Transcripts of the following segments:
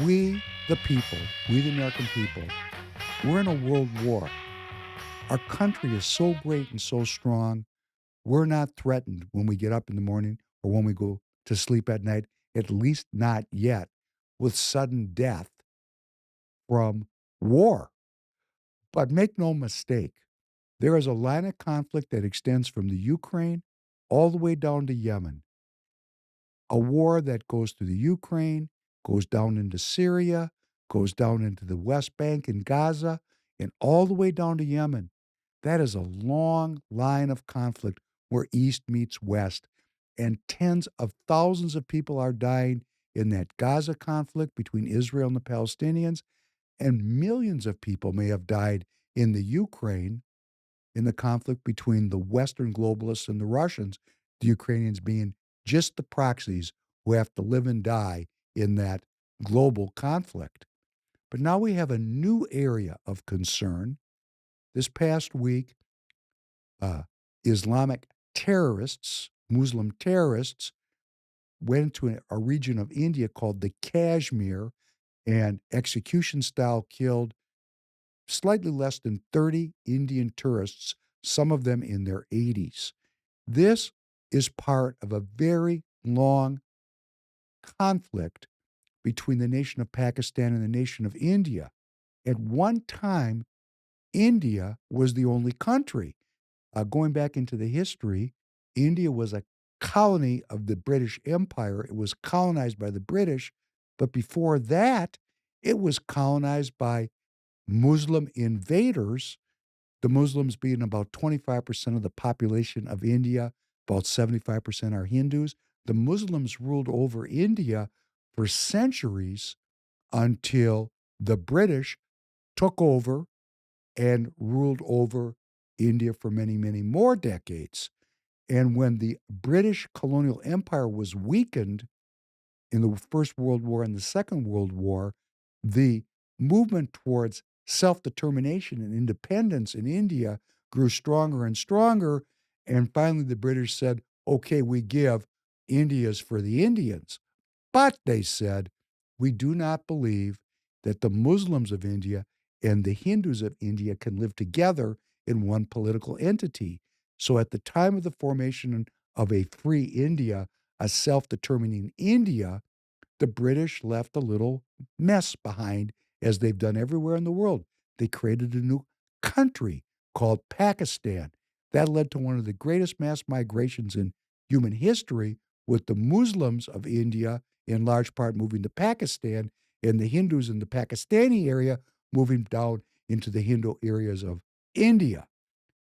We, the people, we, the American people, we're in a world war. Our country is so great and so strong. We're not threatened when we get up in the morning or when we go to sleep at night, at least not yet, with sudden death from war. But make no mistake, there is a line of conflict that extends from the Ukraine all the way down to Yemen. A war that goes through the Ukraine, goes down into Syria, goes down into the West Bank and Gaza, and all the way down to Yemen. That is a long line of conflict where East meets West. And tens of thousands of people are dying in that Gaza conflict between Israel and the Palestinians. And millions of people may have died in the Ukraine in the conflict between the Western globalists and the Russians, the Ukrainians being just the proxies who have to live and die in that global conflict. But now we have a new area of concern. This past week, uh, Islamic terrorists, Muslim terrorists, went to a region of India called the Kashmir and execution style killed slightly less than 30 Indian tourists, some of them in their 80s. This is part of a very long conflict between the nation of Pakistan and the nation of India. At one time, India was the only country. Going back into the history, India was a colony of the British Empire. It was colonized by the British, but before that, it was colonized by Muslim invaders, the Muslims being about 25% of the population of India, about 75% are Hindus. The Muslims ruled over India for centuries until the British took over and ruled over India for many, many more decades. And when the British colonial empire was weakened in the First World War and the Second World War, the movement towards self determination and independence in India grew stronger and stronger. And finally, the British said, okay, we give India's for the Indians. But they said, we do not believe that the Muslims of India and the Hindus of India can live together in one political entity. So at the time of the formation of a free India, a self determining India, the British left a little mess behind, as they've done everywhere in the world. They created a new country called Pakistan. That led to one of the greatest mass migrations in human history, with the Muslims of India in large part moving to Pakistan and the Hindus in the Pakistani area moving down into the Hindu areas of India.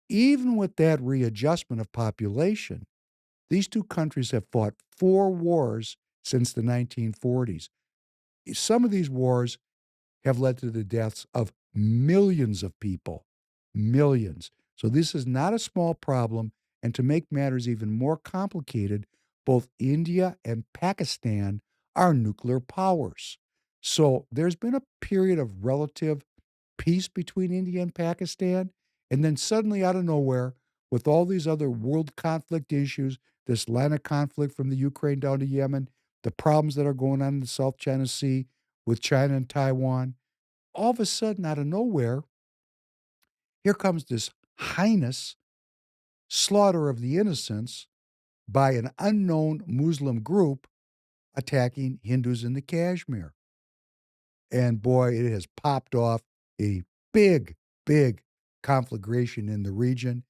Even with that readjustment of population, these two countries have fought 4 wars since the 1940s. Some of these wars have led to the deaths of millions of people, millions. So this is not a small problem. And to make matters even more complicated, both India and Pakistan are nuclear powers. So there's been a period of relative peace between India and Pakistan. And then suddenly, out of nowhere, with all these other world conflict issues, this line of conflict from the Ukraine down to Yemen, the problems that are going on in the South China Sea with China and Taiwan, all of a sudden, out of nowhere, here comes this heinous slaughter of the innocents by an unknown Muslim group attacking Hindus in the Kashmir. And boy, it has popped off a big, big conflagration in the region.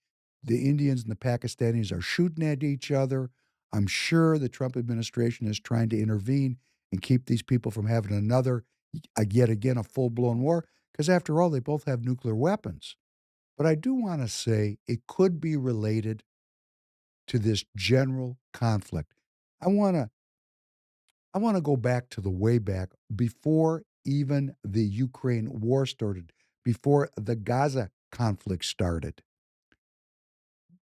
The Indians and the Pakistanis are shooting at each other. I'm sure the Trump administration is trying to intervene and keep these people from having another, yet again, a full blown war. Because after all, they both have nuclear weapons. But I do want to say it could be related to this general conflict. I want to I want to go back to the way back before even the Ukraine war started, before the Gaza conflict started.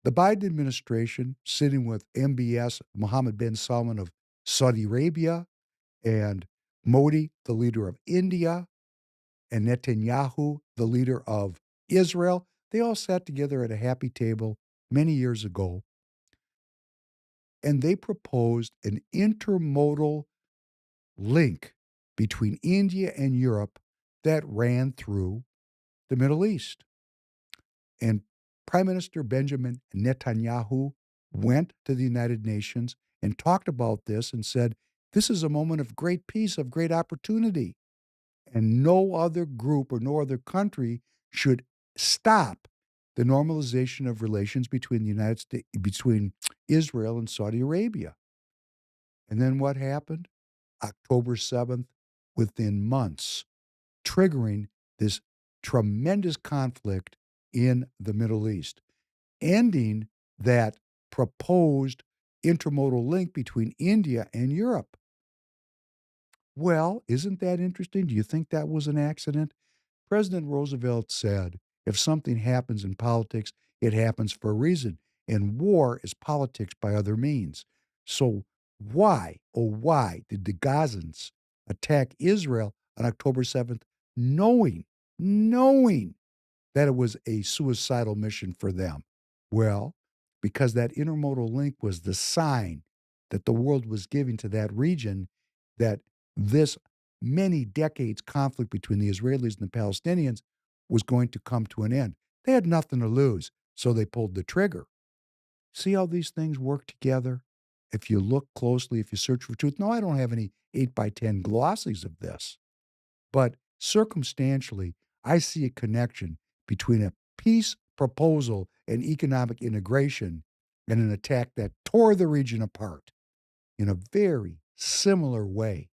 The Biden administration, sitting with MBS, Mohammed bin Salman of Saudi Arabia, and Modi, the leader of India, and Netanyahu, the leader of Israel, they all sat together at a happy table many years ago, and they proposed an intermodal link between India and Europe that ran through the Middle East. And Prime Minister Benjamin Netanyahu went to the United Nations and talked about this and said, this is a moment of great peace, of great opportunity. And no other group or no other country should stop the normalization of relations between the United States, between Israel and Saudi Arabia. And then what happened? October 7th, within months, triggering this tremendous conflict in the Middle East, ending that proposed intermodal link between India and Europe. Well, isn't that interesting? Do you think that was an accident? President Roosevelt said, if something happens in politics, it happens for a reason. And war is politics by other means. So why, oh, why did the Gazans attack Israel on October 7th, knowing that it was a suicidal mission for them? Well, because that intermodal link was the sign that the world was giving to that region that this many decades conflict between the Israelis and the Palestinians was going to come to an end. They had nothing to lose, so they pulled the trigger. See how these things work together? If you look closely, if you search for truth. No, I don't have any 8 by 10 glossies of this. But circumstantially, I see a connection between a peace proposal and economic integration and an attack that tore the region apart in a very similar way.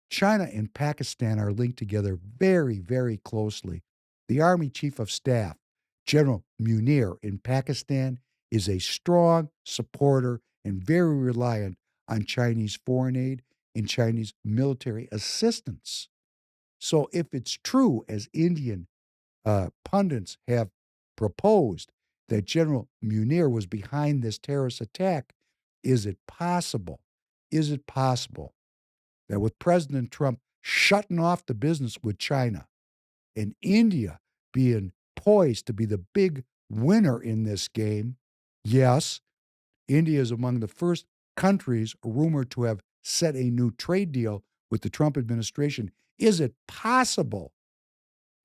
China and Pakistan are linked together very, very closely. The Army Chief of Staff, General Munir in Pakistan, is a strong supporter and very reliant on Chinese foreign aid and Chinese military assistance. So, if it's true, as Indian pundits have proposed, that General Munir was behind this terrorist attack, is it possible? Is it possible that with President Trump shutting off the business with China and India being poised to be the big winner in this game, yes, India is among the first countries rumored to have set a new trade deal with the Trump administration. Is it possible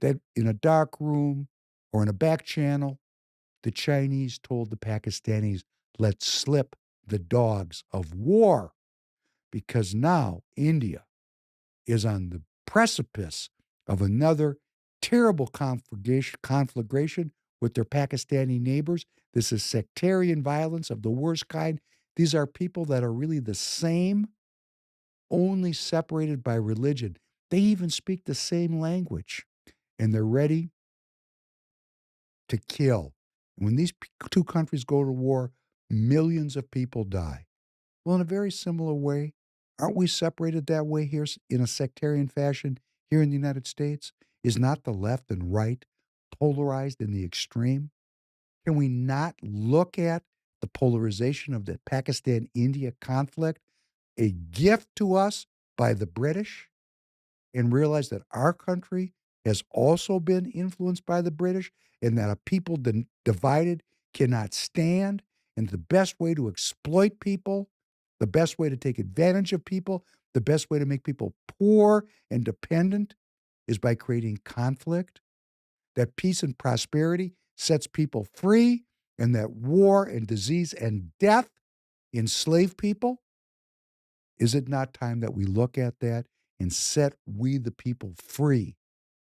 that in a dark room or in a back channel, the Chinese told the Pakistanis, let's slip the dogs of war? Because now India is on the precipice of another terrible conflagration with their Pakistani neighbors. This is sectarian violence of the worst kind. These are people that are really the same, only separated by religion. They even speak the same language, and they're ready to kill. When these two countries go to war, millions of people die. Well, in a very similar way, aren't we separated that way here in a sectarian fashion here in the United States? Is not the left and right polarized in the extreme? Can we not look at the polarization of the Pakistan India conflict, a gift to us by the British, and realize that our country has also been influenced by the British and that a people divided cannot stand, and the best way to exploit people, the best way to take advantage of people, the best way to make people poor and dependent is by creating conflict, that peace and prosperity sets people free, and that war and disease and death enslave people? Is it not time that we look at that and set we the people free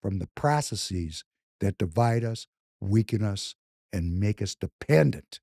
from the processes that divide us, weaken us, and make us dependent